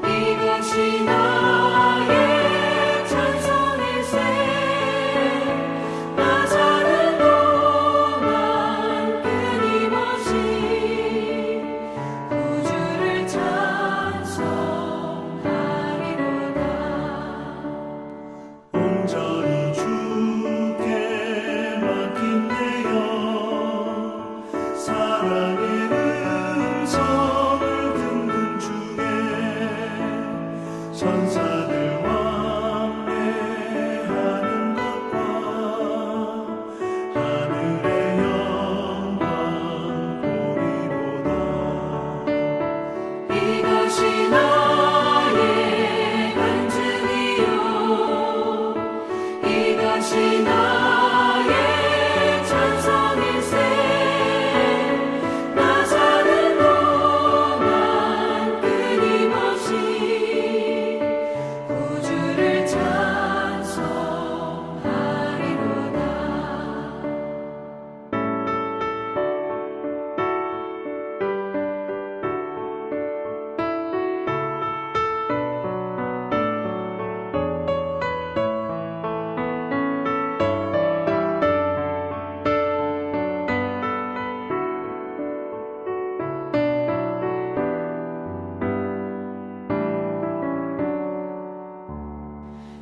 이것이 나의 찬송일세. 나 사는 동안 끊임없이 구주를 찬송하리로다. 온전히 주께 맡긴 내 영, 사랑의 음성을 듣는 주에 천사들 왕래하는 것과 하늘의 영광 보리로다. 이것이 나의 간증이요, 이것이 나의 찬송일세. 나 사는 동안 끊임없이 구주를 찬송하리로다.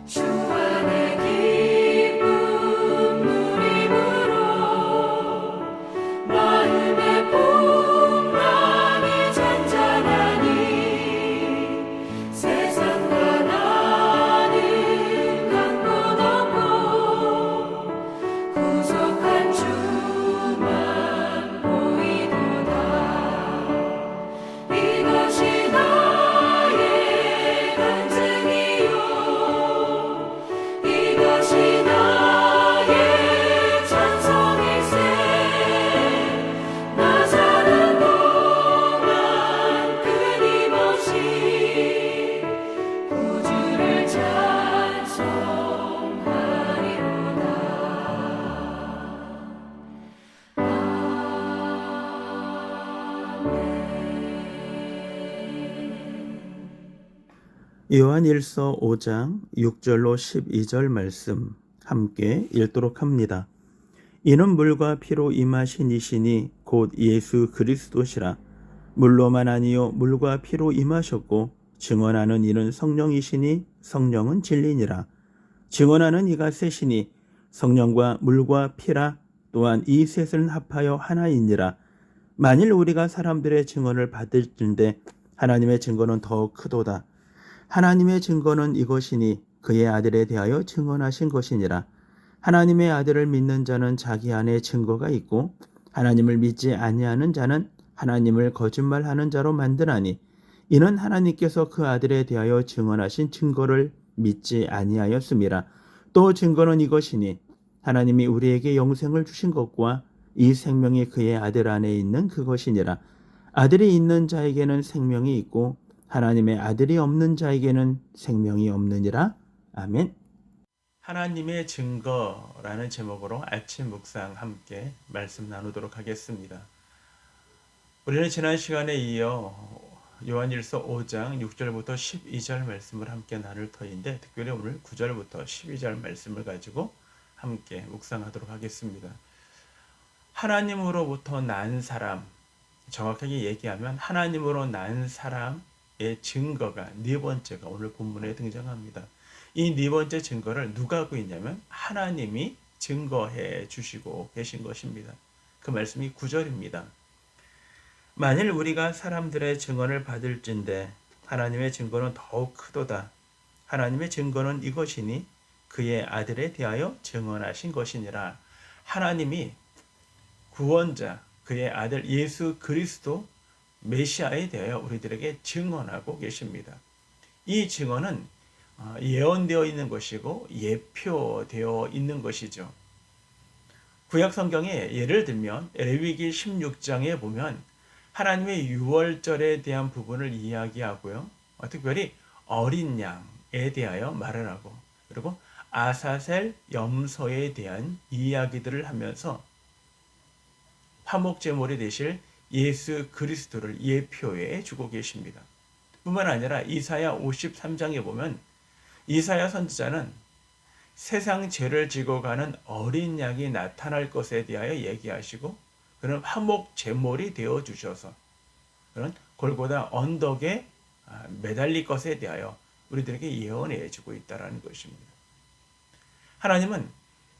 주 안에 기쁨 누림으로 마음의 풍랑이 잔잔하니 세상과 나는 간 곳 없고 구속한 주만 보이도다. 이것이 나의 간증이요, 이것이 나의 찬송일세. 나 사는 동안 끊임없이 구주를 찬송하리로다. 요한일서 5장 6절로 12절 말씀 함께 읽도록 합니다. 이는 물과 피로 임하신 이시니 곧 예수 그리스도시라. 물로만 아니요 물과 피로 임하셨고 증언하는 이는 성령이시니 성령은 진리니라. 증언하는 이가 셋이니 성령과 물과 피라. 또한 이 셋은 합하여 하나이니라. 만일 우리가 사람들의 증언을 받을진대 하나님의 증거는 더욱 크도다. 하나님의 증거는 이것이니 그의 아들에 대하여 증언하신 것이니라. 하나님의 아들을 믿는 자는 자기 안에 증거가 있고 하나님을 믿지 아니하는 자는 하나님을 거짓말하는 자로 만드나니 이는 하나님께서 그 아들에 대하여 증언하신 증거를 믿지 아니하였음이라. 또 증거는 이것이니 하나님이 우리에게 영생을 주신 것과 이 생명이 그의 아들 안에 있는 그것이니라. 아들이 있는 자에게는 생명이 있고 하나님의 아들이 없는 자에게는 생명이 없느니라. 아멘. 하나님의 증거라는 제목으로 아침 묵상 함께 말씀 나누도록 하겠습니다. 우리는 지난 시간에 이어 요한일서 5장 6절부터 12절 말씀을 함께 나눌 터인데 특별히 오늘 9절부터 12절 말씀을 가지고 함께 묵상하도록 하겠습니다. 하나님으로부터 난 사람, 정확하게 얘기하면 하나님으로 난 사람의 증거가 네 번째가 오늘 본문에 등장합니다. 이 네 번째 증거를 누가 하고 있냐면 하나님이 증거해 주시고 계신 것입니다. 그 말씀이 9절입니다. 만일 우리가 사람들의 증언을 받을진대 하나님의 증거는 더욱 크도다. 하나님의 증거는 이것이니 그의 아들에 대하여 증언하신 것이니라. 하나님이 구원자, 그의 아들 예수 그리스도 메시아에 대하여 우리들에게 증언하고 계십니다. 이 증언은 예언되어 있는 것이고 예표되어 있는 것이죠. 구약 성경에 예를 들면 레위기 16장에 보면 하나님의 유월절에 대한 부분을 이야기하고요. 특별히 어린 양에 대하여 말을 하고 그리고 아사셀 염소에 대한 이야기들을 하면서 화목제물이 되실 예수 그리스도를 예표해 주고 계십니다. 뿐만 아니라 이사야 53장에 보면 이사야 선지자는 세상 죄를 지고 가는 어린 양이 나타날 것에 대하여 얘기하시고 그런 화목 제물이 되어 주셔서 그런 골고다 언덕에 매달릴 것에 대하여 우리들에게 예언해 주고 있다는 것입니다. 하나님은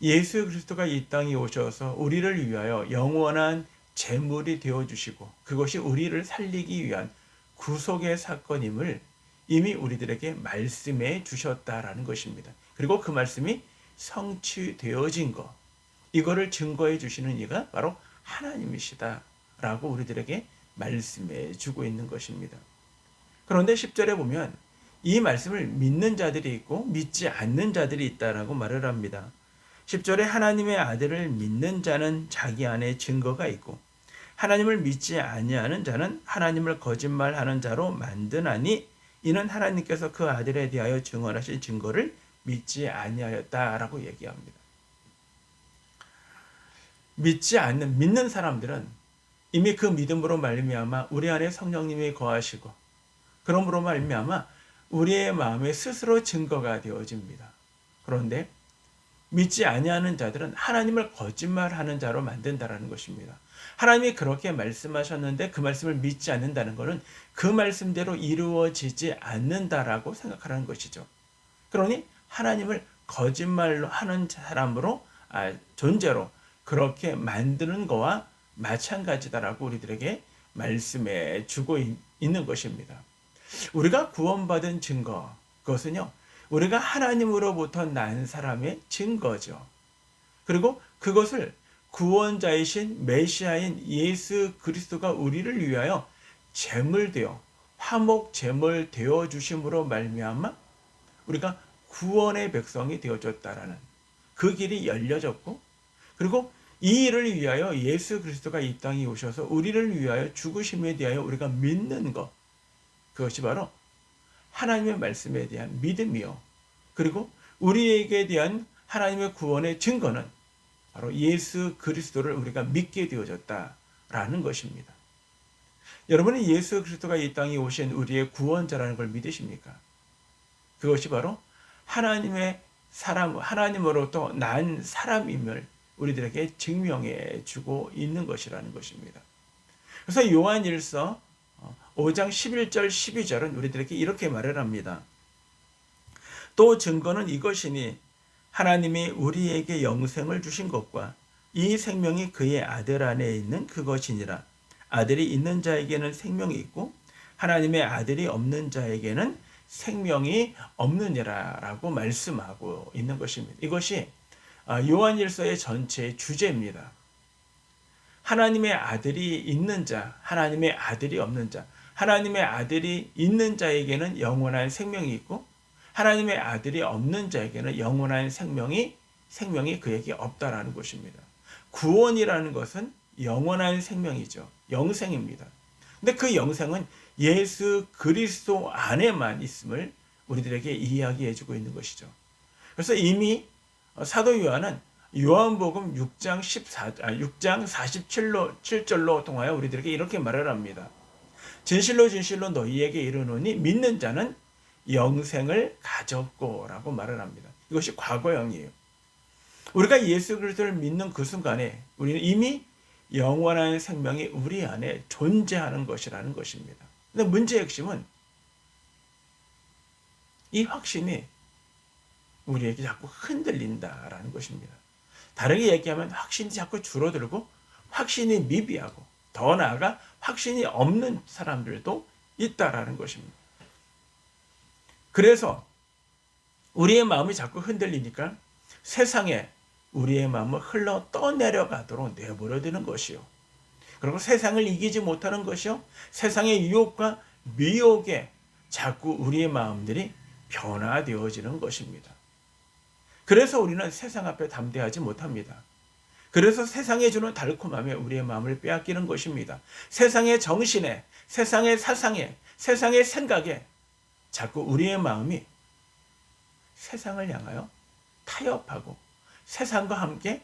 예수 그리스도가 이 땅에 오셔서 우리를 위하여 영원한 제물이 되어 주시고 그것이 우리를 살리기 위한 구속의 사건임을 이미 우리들에게 말씀해 주셨다라는 것입니다. 그리고 그 말씀이 성취되어진 것, 이거를 증거해 주시는 이가 바로 하나님이시다라고 우리들에게 말씀해 주고 있는 것입니다. 그런데 10절에 보면 이 말씀을 믿는 자들이 있고 믿지 않는 자들이 있다라고 말을 합니다. 10절에 하나님의 아들을 믿는 자는 자기 안에 증거가 있고 하나님을 믿지 아니하는 자는 하나님을 거짓말하는 자로 만드나니 이는 하나님께서 그 아들에 대하여 증언하실 증거를 믿지 아니하였다라고 얘기합니다. 믿는 사람들은 이미 그 믿음으로 말미암아 우리 안에 성령님이 거하시고 그러므로 말미암아 우리의 마음에 스스로 증거가 되어집니다. 그런데 믿지 아니하는 자들은 하나님을 거짓말하는 자로 만든다라는 것입니다. 하나님이 그렇게 말씀하셨는데 그 말씀을 믿지 않는다는 것은 그 말씀대로 이루어지지 않는다라고 생각하는 것이죠. 그러니 하나님을 거짓말로 하는 사람으로 존재로 그렇게 만드는 거와 마찬가지다라고 우리들에게 말씀해 주고 있는 것입니다. 우리가 구원받은 증거, 그것은요, 우리가 하나님으로부터 난 사람의 증거죠. 그리고 그것을 구원자이신 메시아인 예수 그리스도가 우리를 위하여 제물되어 화목 제물 되어 주심으로 말미암아 우리가 구원의 백성이 되어졌다라는 그 길이 열려졌고 그리고 이 일을 위하여 예수 그리스도가 이 땅에 오셔서 우리를 위하여 죽으심에 대하여 우리가 믿는 것, 그것이 바로 하나님의 말씀에 대한 믿음이요. 그리고 우리에게 대한 하나님의 구원의 증거는 바로 예수 그리스도를 우리가 믿게 되어졌다라는 것입니다. 여러분은 예수 그리스도가 이 땅에 오신 우리의 구원자라는 걸 믿으십니까? 그것이 바로 하나님의 사람, 하나님으로부터 난 사람임을 우리들에게 증명해 주고 있는 것이라는 것입니다. 그래서 요한일서 5장 11절 12절은 우리들에게 이렇게 말을 합니다. 또 증거는 이것이니 하나님이 우리에게 영생을 주신 것과 이 생명이 그의 아들 안에 있는 그것이니라. 아들이 있는 자에게는 생명이 있고 하나님의 아들이 없는 자에게는 생명이 없느니라 라고 말씀하고 있는 것입니다. 이것이 요한일서의 전체의 주제입니다. 하나님의 아들이 있는 자, 하나님의 아들이 없는 자, 하나님의 아들이 있는 자에게는 영원한 생명이 있고 하나님의 아들이 없는 자에게는 영원한 생명이 그에게 없다라는 것입니다. 구원이라는 것은 영원한 생명이죠. 영생입니다. 근데 그 영생은 예수 그리스도 안에만 있음을 우리들에게 이야기해 주고 있는 것이죠. 그래서 이미 사도 요한은 요한복음 6장 47절로 통하여 우리들에게 이렇게 말을 합니다. 진실로 진실로 너희에게 이르노니 믿는 자는 영생을 가졌고 라고 말을 합니다. 이것이 과거형이에요. 우리가 예수 그리스도를 믿는 그 순간에 우리는 이미 영원한 생명이 우리 안에 존재하는 것이라는 것입니다. 근데 문제의 핵심은 이 확신이 우리에게 자꾸 흔들린다라는 것입니다. 다르게 얘기하면 확신이 자꾸 줄어들고 확신이 미비하고 더 나아가 확신이 없는 사람들도 있다라는 것입니다. 그래서 우리의 마음이 자꾸 흔들리니까 세상에 우리의 마음을 흘러 떠내려가도록 내버려두는 것이요. 그리고 세상을 이기지 못하는 것이요. 세상의 유혹과 미혹에 자꾸 우리의 마음들이 변화되어지는 것입니다. 그래서 우리는 세상 앞에 담대하지 못합니다. 그래서 세상에 주는 달콤함에 우리의 마음을 빼앗기는 것입니다. 세상의 정신에, 세상의 사상에, 세상의 생각에 자꾸 우리의 마음이 세상을 향하여 타협하고 세상과 함께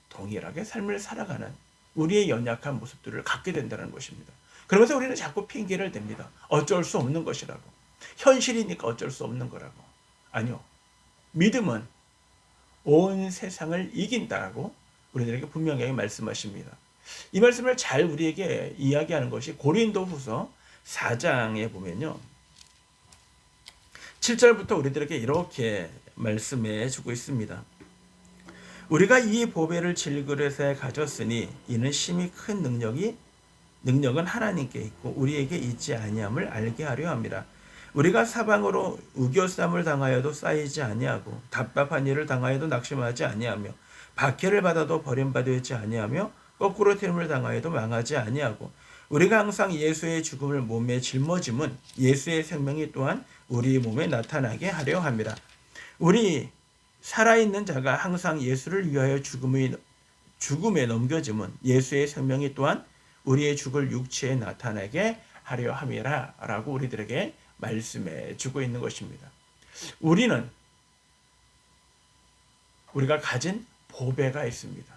동일하게 삶을 살아가는 우리의 연약한 모습들을 갖게 된다는 것입니다. 그러면서 우리는 자꾸 핑계를 댑니다. 어쩔 수 없는 것이라고. 현실이니까 어쩔 수 없는 거라고. 아니요. 믿음은 온 세상을 이긴다라고 우리들에게 분명하게 말씀하십니다. 이 말씀을 잘 우리에게 이야기하는 것이 고린도후서 4장에 보면요. 7절부터 우리들에게 이렇게 말씀해 주고 있습니다. 우리가 이 보배를 질그릇에 가졌으니 이는 심히 큰 능력은 하나님께 있고 우리에게 있지 아니함을 알게 하려 함이라. 우리가 사방으로 우겨쌈을 당하여도 쌓이지 아니하고 답답한 일을 당하여도 낙심하지 아니하며 박해를 받아도 버림받지 아니하며 거꾸로 튀김을 당하여도 망하지 아니하고 우리가 항상 예수의 죽음을 몸에 짊어짐은 예수의 생명이 또한 우리 몸에 나타나게 하려 함이라. 우리 살아있는 자가 항상 예수를 위하여 죽음에 넘겨짐은 예수의 생명이 또한 우리의 죽을 육체에 나타나게 하려 함이라 라고 우리들에게 말씀해 주고 있는 것입니다. 우리가 가진 보배가 있습니다.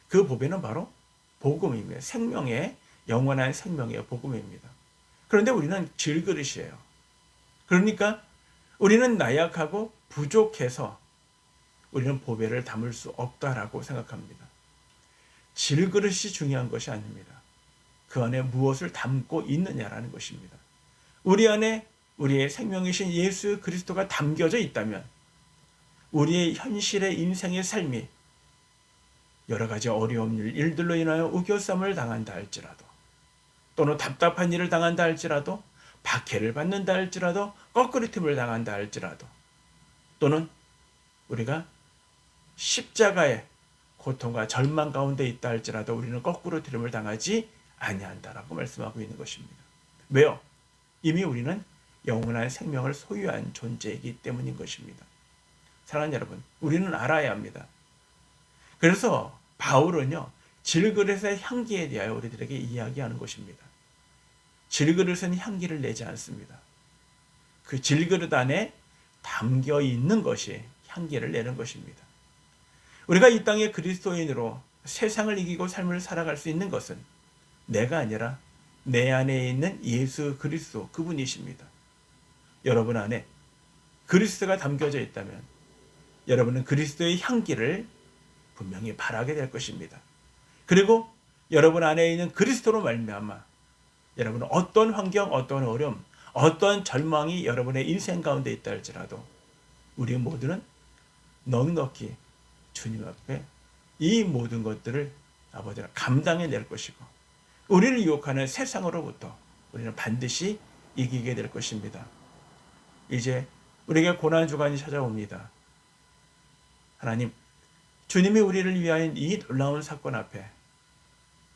그 보배는 바로 복음입니다. 영원한 생명의 복음입니다. 그런데 우리는 질그릇이에요. 그러니까 우리는 나약하고 부족해서 우리는 보배를 담을 수 없다라고 생각합니다. 질그릇이 중요한 것이 아닙니다. 그 안에 무엇을 담고 있느냐라는 것입니다. 우리 안에 우리의 생명이신 예수 그리스도가 담겨져 있다면 우리의 현실의 인생의 삶이 여러 가지 어려운 일들로 인하여 우겨쌈을 당한다 할지라도 또는 답답한 일을 당한다 할지라도 박해를 받는다 할지라도 거꾸리팀을 당한다 할지라도 또는 우리가 십자가의 고통과 절망 가운데 있다 할지라도 우리는 거꾸로 트림을 당하지 아니한다라고 말씀하고 있는 것입니다. 왜요? 이미 우리는 영원한 생명을 소유한 존재이기 때문인 것입니다. 사랑하는 여러분, 우리는 알아야 합니다. 그래서 바울은요, 질그릇의 향기에 대하여 우리들에게 이야기하는 것입니다. 질그릇은 향기를 내지 않습니다. 그 질그릇 안에 담겨 있는 것이 향기를 내는 것입니다. 우리가 이 땅의 그리스도인으로 세상을 이기고 삶을 살아갈 수 있는 것은 내가 아니라 내 안에 있는 예수 그리스도 그분이십니다. 여러분 안에 그리스도가 담겨져 있다면 여러분은 그리스도의 향기를 분명히 바라게 될 것입니다. 그리고 여러분 안에 있는 그리스도로 말미암아 여러분은 어떤 환경, 어떤 어려움, 어떤 절망이 여러분의 인생 가운데 있다 할지라도 우리 모두는 넉넉히 주님 앞에 이 모든 것들을 아버지가 감당해낼 것이고 우리를 유혹하는 세상으로부터 우리는 반드시 이기게 될 것입니다. 이제 우리에게 고난주간이 찾아옵니다. 하나님, 주님이 우리를 위하여 이 놀라운 사건 앞에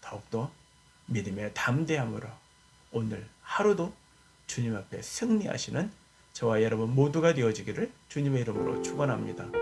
더욱더 믿음의 담대함으로 오늘 하루도 주님 앞에 승리하시는 저와 여러분 모두가 되어지기를 주님의 이름으로 축원합니다.